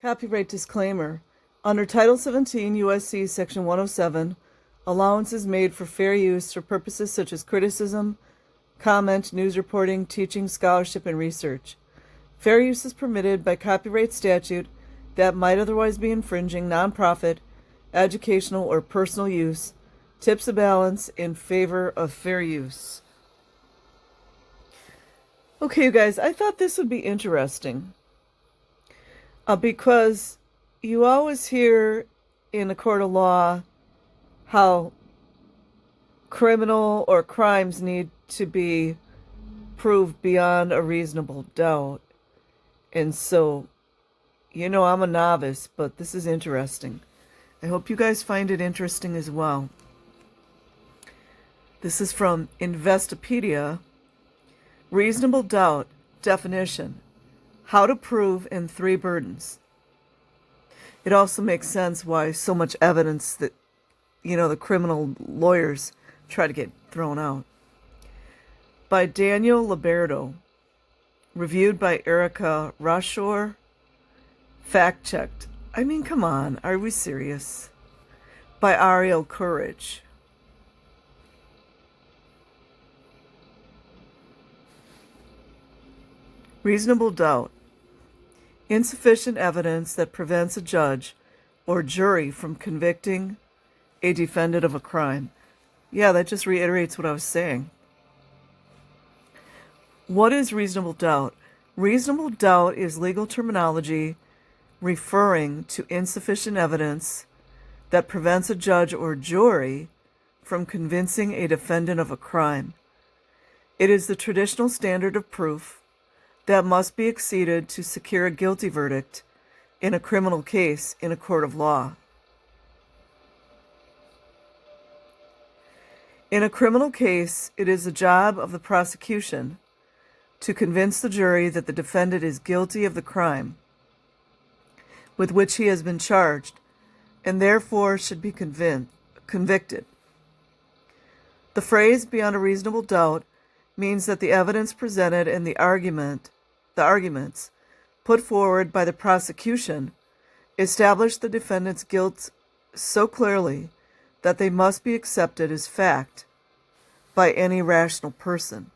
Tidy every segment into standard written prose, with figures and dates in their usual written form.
Copyright disclaimer. Under Title 17 U.S.C. Section 107, allowance is made for fair use for purposes such as criticism, comment, news reporting, teaching, scholarship, and research. Fair use is permitted by copyright statute that might otherwise be infringing nonprofit, educational, or personal use, tips a balance in favor of fair use. Okay, you guys, I thought this would be interesting. Because you always hear in a court of law how criminal or crimes need to be proved beyond a reasonable doubt. And so, I'm a novice, but this is interesting. I hope you guys find it interesting as well. This is from Investopedia. Reasonable doubt definition. How to prove in 3 burdens. It also makes sense why so much evidence that, the criminal lawyers try to get thrown out. By Daniel Liberto. Reviewed by Erica Roshore. Fact-checked. I mean, come on, are we serious? By Ariel Courage. Reasonable doubt. Insufficient evidence that prevents a judge or jury from convicting a defendant of a crime. Yeah, that just reiterates what I was saying. What is reasonable doubt? Reasonable doubt is legal terminology referring to insufficient evidence that prevents a judge or jury from convincing a defendant of a crime. It is the traditional standard of proof that must be exceeded to secure a guilty verdict in a criminal case in a court of law. In a criminal case, it is the job of the prosecution to convince the jury that the defendant is guilty of the crime with which he has been charged and therefore should be convicted. The phrase beyond a reasonable doubt means that the evidence presented and the arguments put forward by the prosecution establish the defendant's guilt so clearly that they must be accepted as fact by any rational person.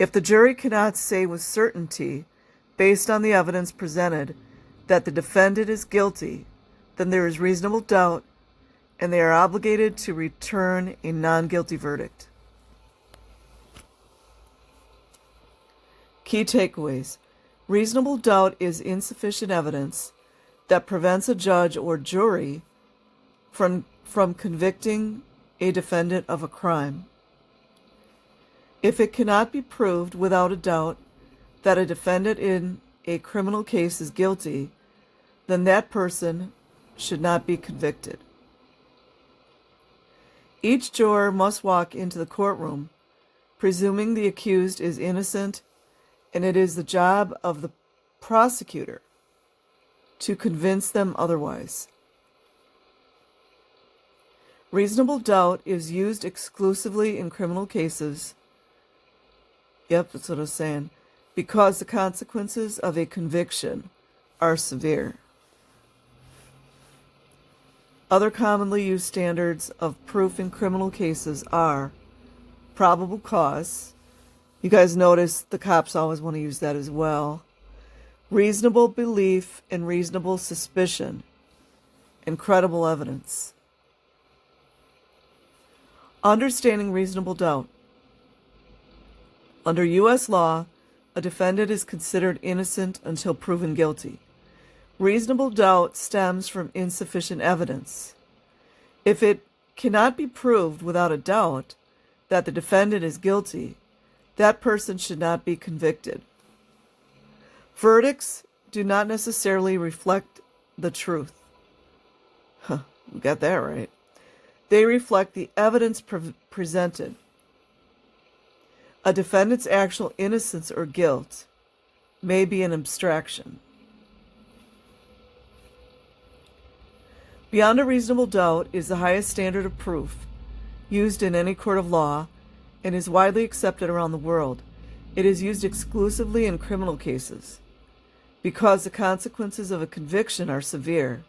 If the jury cannot say with certainty, based on the evidence presented, that the defendant is guilty, then there is reasonable doubt, and they are obligated to return a non-guilty verdict. Key takeaways. Reasonable doubt is insufficient evidence that prevents a judge or jury from convicting a defendant of a crime. If it cannot be proved without a doubt that a defendant in a criminal case is guilty, then that person should not be convicted. Each juror must walk into the courtroom presuming the accused is innocent, and it is the job of the prosecutor to convince them otherwise. Reasonable doubt is used exclusively in criminal cases. Yep, that's what I was saying. Because the consequences of a conviction are severe. Other commonly used standards of proof in criminal cases are probable cause. You guys notice the cops always want to use that as well. Reasonable belief and reasonable suspicion. And credible evidence. Understanding reasonable doubt. Under U.S. law, a defendant is considered innocent until proven guilty. Reasonable doubt stems from insufficient evidence. If it cannot be proved without a doubt that the defendant is guilty, that person should not be convicted. Verdicts do not necessarily reflect the truth. We got that right. They reflect the evidence presented. A defendant's actual innocence or guilt may be an abstraction. Beyond a reasonable doubt is the highest standard of proof used in any court of law and is widely accepted around the world. It is used exclusively in criminal cases. because the consequences of a conviction are severe.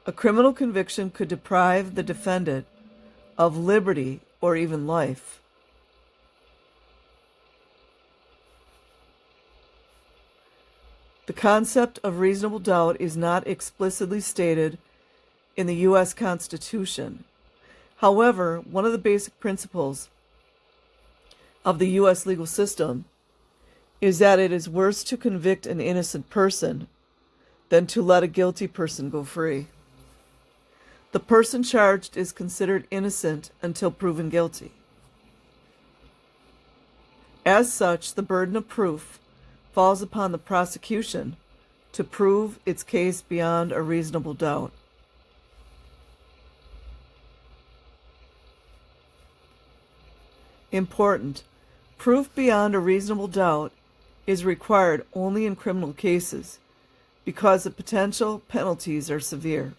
A criminal conviction could deprive the defendant of liberty or even life. The concept of reasonable doubt is not explicitly stated in the U.S. Constitution. However, one of the basic principles of the U.S. legal system is that it is worse to convict an innocent person than to let a guilty person go free. The person charged is considered innocent until proven guilty. As such, the burden of proof falls upon the prosecution to prove its case beyond a reasonable doubt. Important: proof beyond a reasonable doubt is required only in criminal cases because the potential penalties are severe.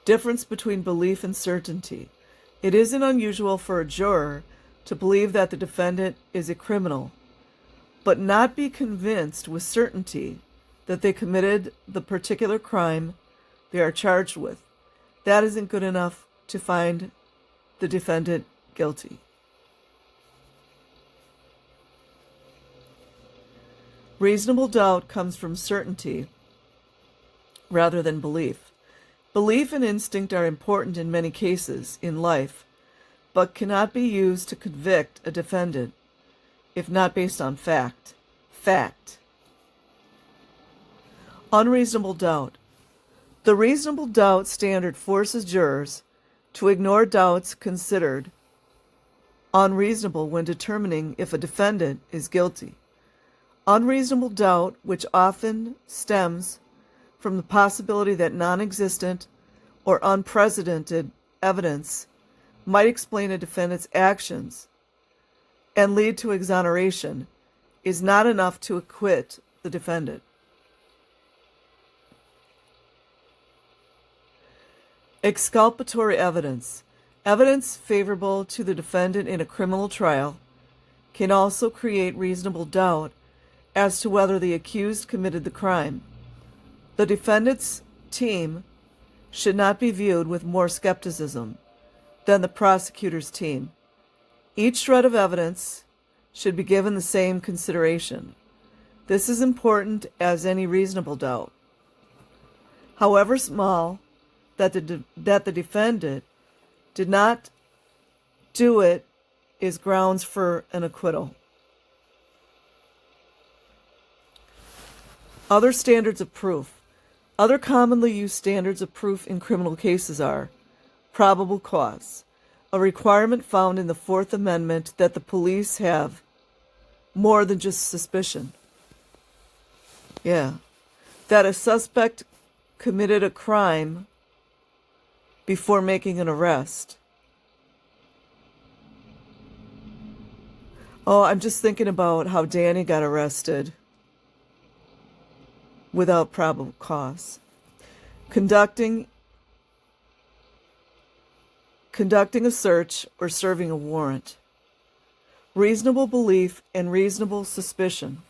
Difference between belief and certainty. It isn't unusual for a juror to believe that the defendant is a criminal, but not be convinced with certainty that they committed the particular crime they are charged with. That isn't good enough to find the defendant guilty. Reasonable doubt comes from certainty rather than belief. Belief and instinct are important in many cases in life, but cannot be used to convict a defendant if not based on fact. Unreasonable doubt. The reasonable doubt standard forces jurors to ignore doubts considered unreasonable when determining if a defendant is guilty. Unreasonable doubt, which often stems from the possibility that non-existent or unprecedented evidence might explain a defendant's actions and lead to exoneration, is not enough to acquit the defendant. Exculpatory evidence. Evidence favorable to the defendant in a criminal trial can also create reasonable doubt as to whether the accused committed the crime. The defendant's team should not be viewed with more skepticism than the prosecutor's team. Each shred of evidence should be given the same consideration. This is important as any reasonable doubt, however small, that the defendant did not do it is grounds for an acquittal. Other standards of proof. Other commonly used standards of proof in criminal cases are probable cause, a requirement found in the Fourth Amendment that the police have more than just suspicion. That a suspect committed a crime before making an arrest. Oh, I'm just thinking about how Danny got arrested without probable cause. Conducting a search or serving a warrant. Reasonable belief and reasonable suspicion.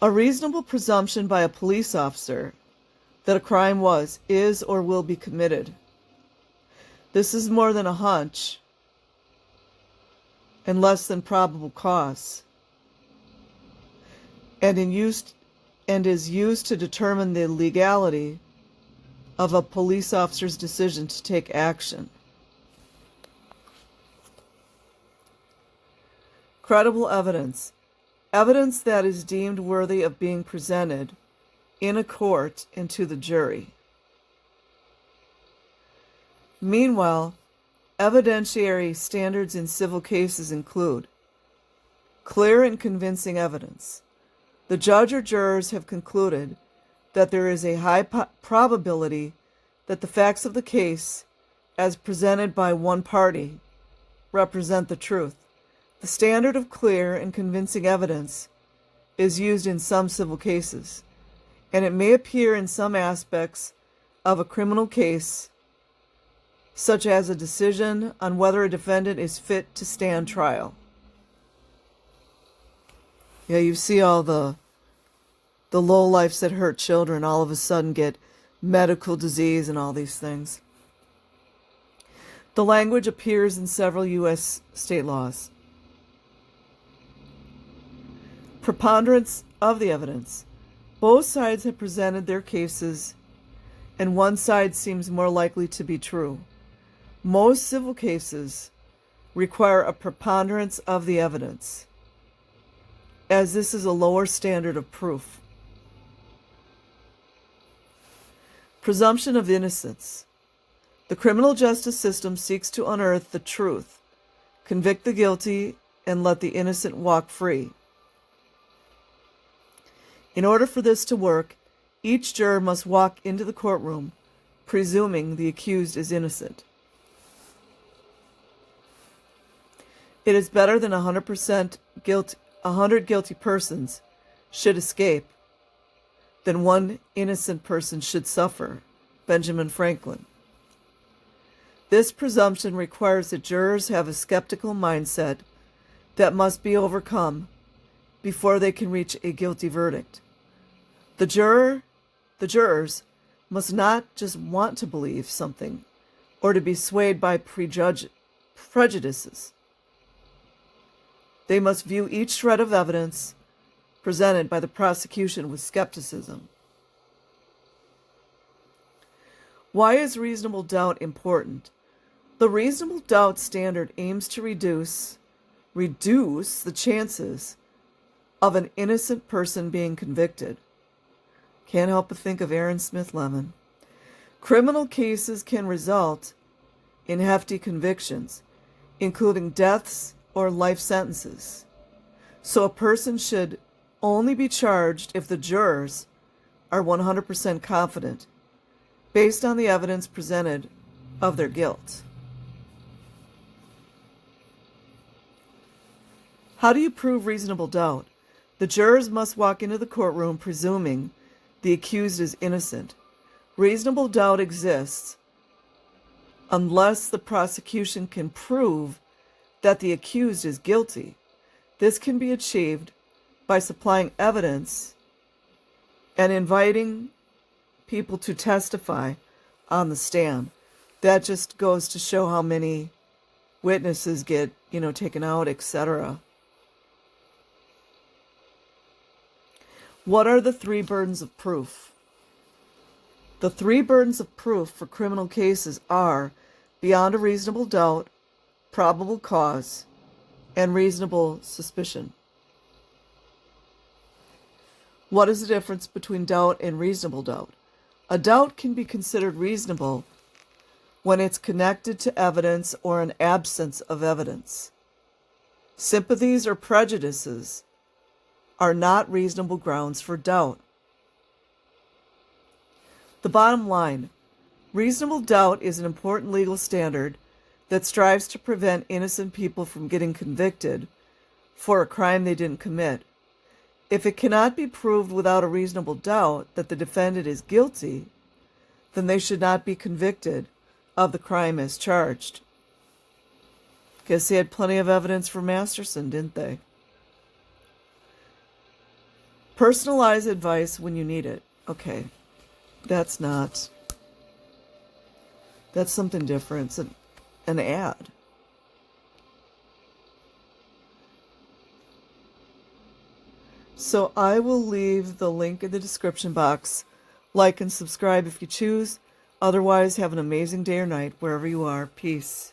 A reasonable presumption by a police officer that a crime is, or will be committed. This is more than a hunch and less than probable cause, and is used to determine the legality of a police officer's decision to take action. Credible evidence. Evidence that is deemed worthy of being presented in a court and to the jury. Meanwhile, evidentiary standards in civil cases include clear and convincing evidence. The judge or jurors have concluded that there is a high probability that the facts of the case, as presented by one party, represent the truth. The standard of clear and convincing evidence is used in some civil cases, and it may appear in some aspects of a criminal case, such as a decision on whether a defendant is fit to stand trial. Yeah, you see all the lowlifes that hurt children all of a sudden get medical disease and all these things. The language appears in several U.S. state laws. Preponderance of the evidence. Both sides have presented their cases, and one side seems more likely to be true. Most civil cases require a preponderance of the evidence, as this is a lower standard of proof. Presumption of innocence. The criminal justice system seeks to unearth the truth, convict the guilty, and let the innocent walk free. In order for this to work, each juror must walk into the courtroom presuming the accused is innocent. It is better than 100% guilt, 100 guilty persons should escape than one innocent person should suffer. Benjamin Franklin. This presumption requires that jurors have a skeptical mindset that must be overcome before they can reach a guilty verdict. The jurors must not just want to believe something or to be swayed by prejudices. They must view each shred of evidence presented by the prosecution with skepticism. Why is reasonable doubt important? The reasonable doubt standard aims to reduce the chances of an innocent person being convicted. Can't help but think of Aaron Smith Lemon. Criminal cases can result in hefty convictions, including deaths or life sentences. So a person should only be charged if the jurors are 100% confident, based on the evidence presented of their guilt. How do you prove reasonable doubt? The jurors must walk into the courtroom presuming the accused is innocent. Reasonable doubt exists unless the prosecution can prove that the accused is guilty. This can be achieved by supplying evidence and inviting people to testify on the stand. That just goes to show how many witnesses get, taken out, etc. What are the 3 burdens of proof? The 3 burdens of proof for criminal cases are beyond a reasonable doubt, probable cause, and reasonable suspicion. What is the difference between doubt and reasonable doubt? A doubt can be considered reasonable when it's connected to evidence or an absence of evidence. Sympathies or prejudices are not reasonable grounds for doubt. The bottom line, reasonable doubt is an important legal standard that strives to prevent innocent people from getting convicted for a crime they didn't commit. If it cannot be proved without a reasonable doubt that the defendant is guilty, then they should not be convicted of the crime as charged. Guess they had plenty of evidence for Masterson, didn't they? Personalized advice when you need it. Okay, that's something different. It's an ad. So I will leave the link in the description box. Like and subscribe if you choose. Otherwise, have an amazing day or night wherever you are. Peace.